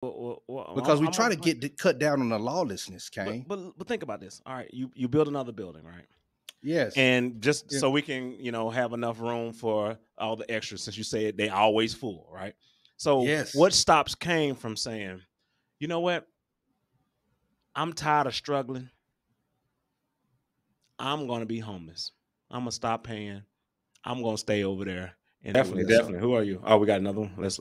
because we try to cut down on the lawlessness, Kane. But think about this. All right, you build another building, right? Yes. And just so we can, have enough room for all the extras, since you said they always full, right? So what stops Kane from saying, you know what? I'm tired of struggling. I'm going to be homeless. I'm going to stop paying. I'm going to stay over there. And definitely. Who are you? Oh, we got another one. Let's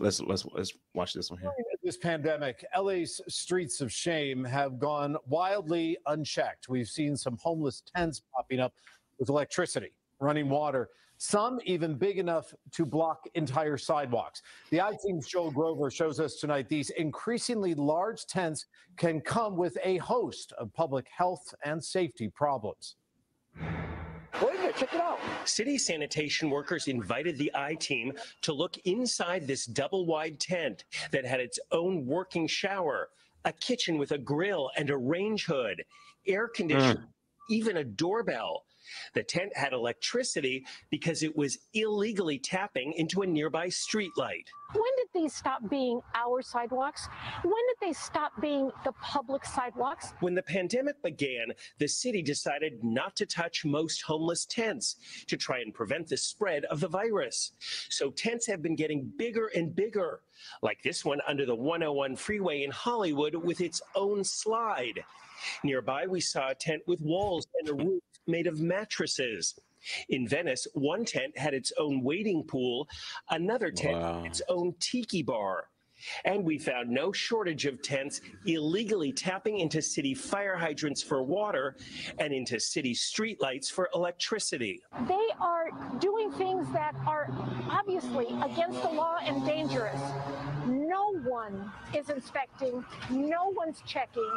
watch this one here. This pandemic, LA's streets of shame have gone wildly unchecked. We've seen some homeless tents popping up with electricity, running water, some even big enough to block entire sidewalks. The I-Team's Joel Grover shows us tonight these increasingly large tents can come with a host of public health and safety problems. Check it out. City sanitation workers invited the I-Team to look inside this double-wide tent that had its own working shower, a kitchen with a grill and a range hood, air conditioning, even a doorbell. The tent had electricity because it was illegally tapping into a nearby streetlight. When did these stop being our sidewalks? When did they stop being the public sidewalks? When the pandemic began, the city decided not to touch most homeless tents to try and prevent the spread of the virus. So tents have been getting bigger and bigger, like this one under the 101 freeway in Hollywood with its own slide. Nearby, we saw a tent with walls and a roof made of mattresses. In Venice, one tent had its own wading pool, another tent had its own tiki bar. And we found no shortage of tents illegally tapping into city fire hydrants for water and into city streetlights for electricity. They are doing things that are obviously against the law and dangerous. No one is inspecting, no one's checking.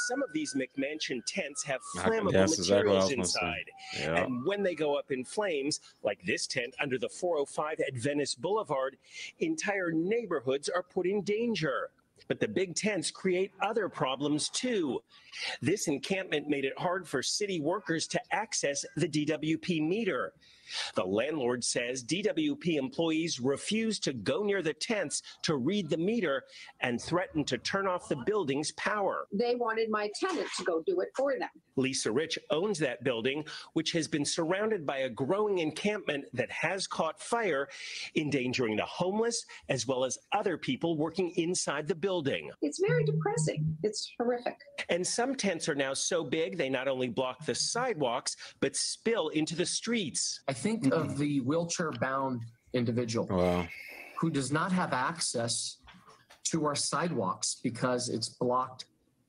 Some of these McMansion tents have flammable materials inside. Yeah. And when they go up in flames, like this tent under the 405 at Venice Boulevard, entire neighborhoods are put in danger. But the big tents create other problems too. This encampment made it hard for city workers to access the DWP meter. The landlord says DWP employees refuse to go near the tents to read the meter and threaten to turn off the building's power. They wanted my tenant to go do it for them. Lisa Rich owns that building, which has been surrounded by a growing encampment that has caught fire, endangering the homeless as well as other people working inside the building. It's very depressing. It's horrific. And some tents are now so big they not only block the sidewalks, but spill into the streets. I think of the wheelchair-bound individual who does not have access to our sidewalks because it's blocked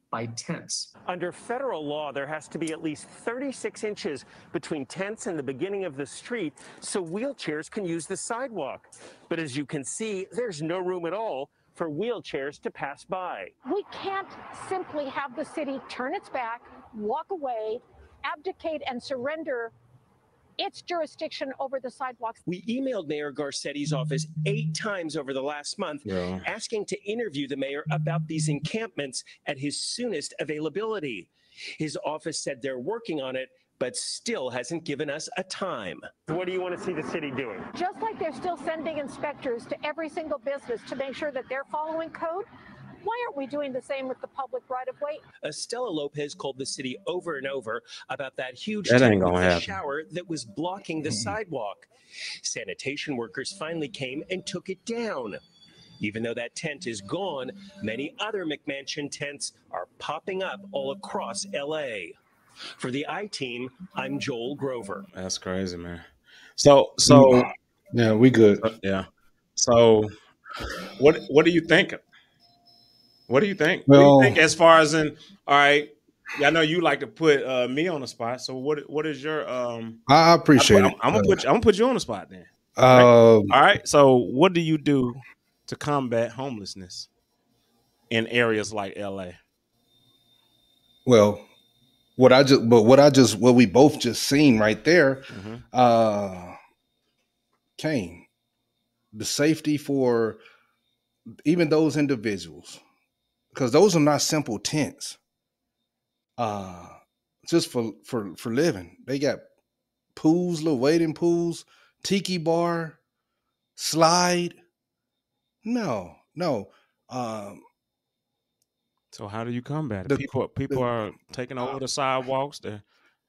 by tents. Under federal law, there has to be at least 36 inches between tents and the beginning of the street so wheelchairs can use the sidewalk. But as you can see, there's no room at all for wheelchairs to pass by. We can't simply have the city turn its back, walk away, abdicate and surrender its jurisdiction over the sidewalks. We emailed Mayor Garcetti's office 8 times over the last month, asking to interview the mayor about these encampments at his soonest availability. His office said they're working on it, but still hasn't given us a time. What do you want to see the city doing? Just like they're still sending inspectors to every single business to make sure that they're following code, why aren't we doing the same with the public right-of-way? Estella Lopez called the city over and over about that huge shower that was blocking the sidewalk. Sanitation workers finally came and took it down. Even though that tent is gone, many other McMansion tents are popping up all across L.A. For the I-Team, I'm Joel Grover. That's crazy, man. So yeah, we good. Yeah. So what do you think? What do you think? Well, what do you think as far as in, all right, I know you like to put me on the spot. So what is your I appreciate it. I'm gonna put you on the spot then. Right? All right. So what do you do to combat homelessness in areas like LA? Well, what we both just seen right there, Kane, the safety for even those individuals, because those are not simple tents. Just for living. They got pools, little wading pools, tiki bar, slide. No. So how do you combat it? People are taking over the sidewalks.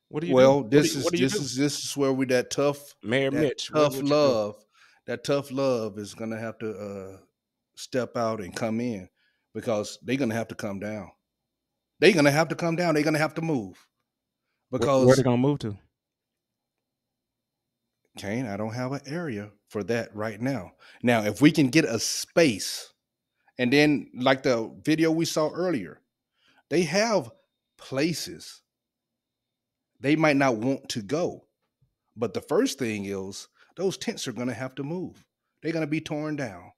What do you do? Well, What do you do? this is where we that tough Mayor Mitch, tough what you do? love, that tough love is gonna have to step out and come in, because they're gonna have to come down. They're gonna have to come down. They're gonna have to move, Where they because gonna move to? Kane, I don't have an area for that right now. Now, if we can get a space, and then like the video we saw earlier, they have places they might not want to go. But the first thing is those tents are going to have to move. They're going to be torn down.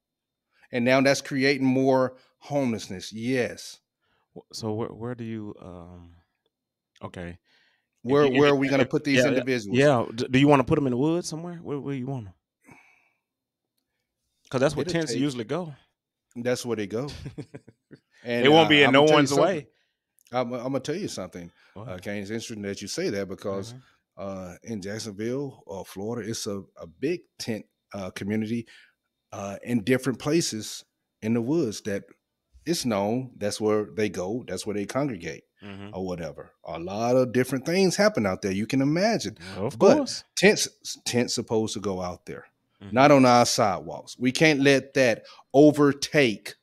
And now that's creating more homelessness. Yes. So where do you okay. Where are we going to put these individuals? Yeah. Do you want to put them in the woods somewhere? Where you want them? Because that's where tents usually go. That's where they go. And it won't be in no one's way. I'm gonna tell you something. Okay, it's interesting that you say that, because in Jacksonville, Florida, it's a big tent community in different places in the woods that it's known. That's where they go. That's where they congregate, or whatever. A lot of different things happen out there. You can imagine. Of course, tents supposed to go out there, not on our sidewalks. We can't let that overtake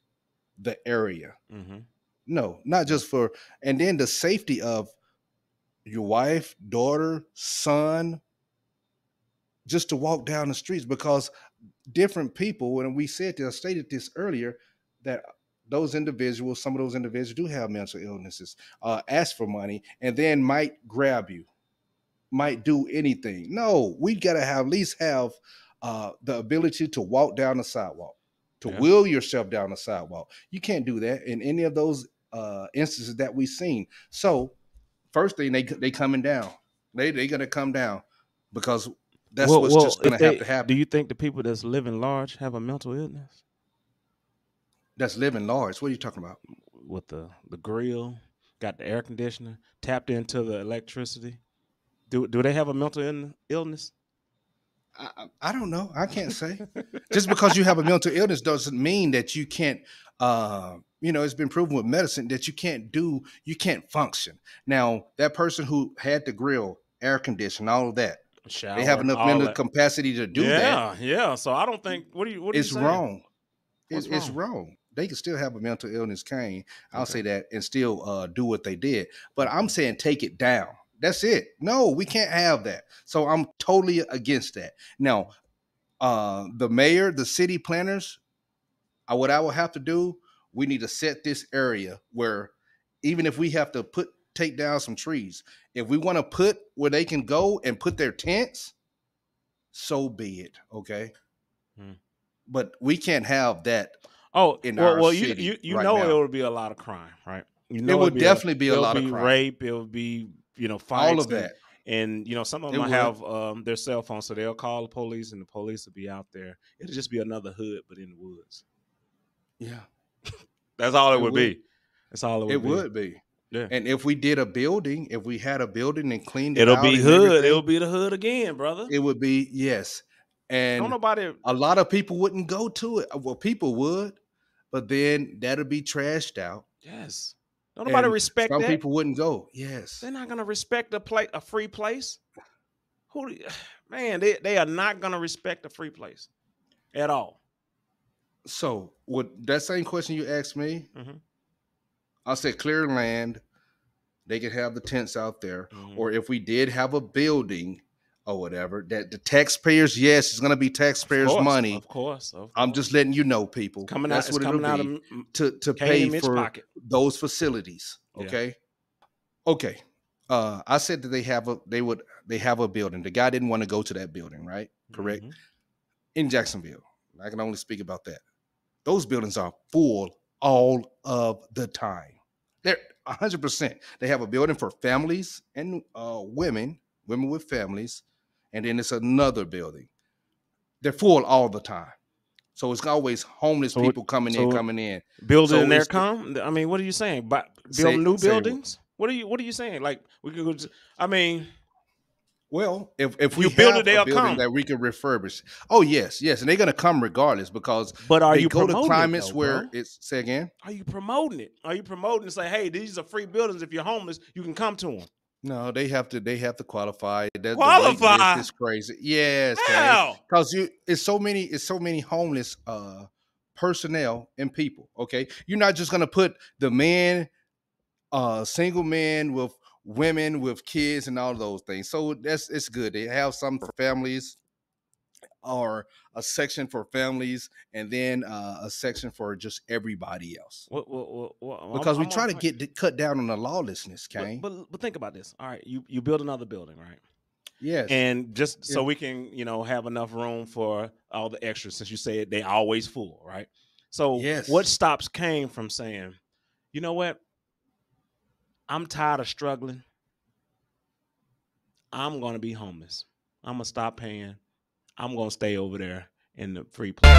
the area. No, not just for, and then the safety of your wife, daughter, son, just to walk down the streets, because different people, and we stated this earlier, that those individuals, some of those individuals do have mental illnesses, ask for money, and then might grab you, might do anything. No, we got to at least have the ability to walk down the sidewalk, to wheel yourself down the sidewalk. You can't do that in any of those instances that we've seen. So first thing, they coming down. They gonna come down, because that's what's just gonna have to happen. Do you think the people that's living large have a mental illness? That's living large. What are you talking about? With the grill, got the air conditioner, tapped into the electricity. Do they have a mental illness? I don't know. I can't say. Just because you have a mental illness doesn't mean that you can't. It's been proven with medicine that you can't function. Now, that person who had the grill, air conditioning, all of that, shower, they have enough mental capacity to do that. Yeah. So I don't think. What do you? It's wrong. It's wrong. They can still have a mental illness, Kane. I'll say that, and still do what they did. But I'm saying take it down. That's it. No, we can't have that. So I'm totally against that. Now, the mayor, the city planners, what I will have to do, we need to set this area where, even if we have to take down some trees, if we want to put where they can go and put their tents, so be it. Okay. But we can't have that. In our city you right know now. It would be a lot of crime, right? You know, it would definitely be a lot of crime. Rape. It would be fights, all of that. And some of them have their cell phones, so they'll call the police, and the police will be out there. It'll just be another hood, but in the woods. Yeah, that's all it would be. That's all it would be. Yeah. And if we did a building, if we had a building and cleaned it it'll out, be hood. It'll be the hood again, brother. It would be, yes. And a lot of people wouldn't go to it. Well, people would, but then that'll be trashed out. Yes. Don't nobody respect that. Some people wouldn't go. Yes. They're not going to respect a free place. Man, they are not going to respect a free place at all. So, with that same question you asked me, I said clear land, they could have the tents out there. Or if we did have a building or whatever, that the taxpayers, yes, it's going to be taxpayers' money. Of course. I'm just letting you know, people. That's what it'll be to pay for those facilities. Okay. Yeah. Okay. I said that they have a building. The guy didn't want to go to that building, right? Correct. In Jacksonville, I can only speak about that. Those buildings are full all of the time. They're 100%. They have a building for families and women with families, and then it's another building. They're full all the time. So it's always homeless people coming in. Building their I mean, what are you saying? Building new buildings? What are you saying? Like we could go Well, if we you build have it, they'll a building come. that we can refurbish, oh yes, and they're gonna come regardless because but are they you go to promoting climates it, though, where bro? it's say again. Are you promoting it? Are you promoting and say, hey, these are free buildings. If you're homeless, you can come to them. No, they have to qualify. The wait list is crazy. Yes, because it's so many homeless personnel and people. Okay, you're not just gonna put the man, single men with women with kids and all those things. So it's good. They have some for families, or a section for families, and then a section for just everybody else. Because we try to cut down on the lawlessness, Kane. But think about this. All right, you build another building, right? Yes. And just so we can, have enough room for all the extras, since you say they always full, right? So what stops Kane from saying, you know what? I'm tired of struggling. I'm going to be homeless. I'm going to stop paying. I'm going to stay over there in the free place.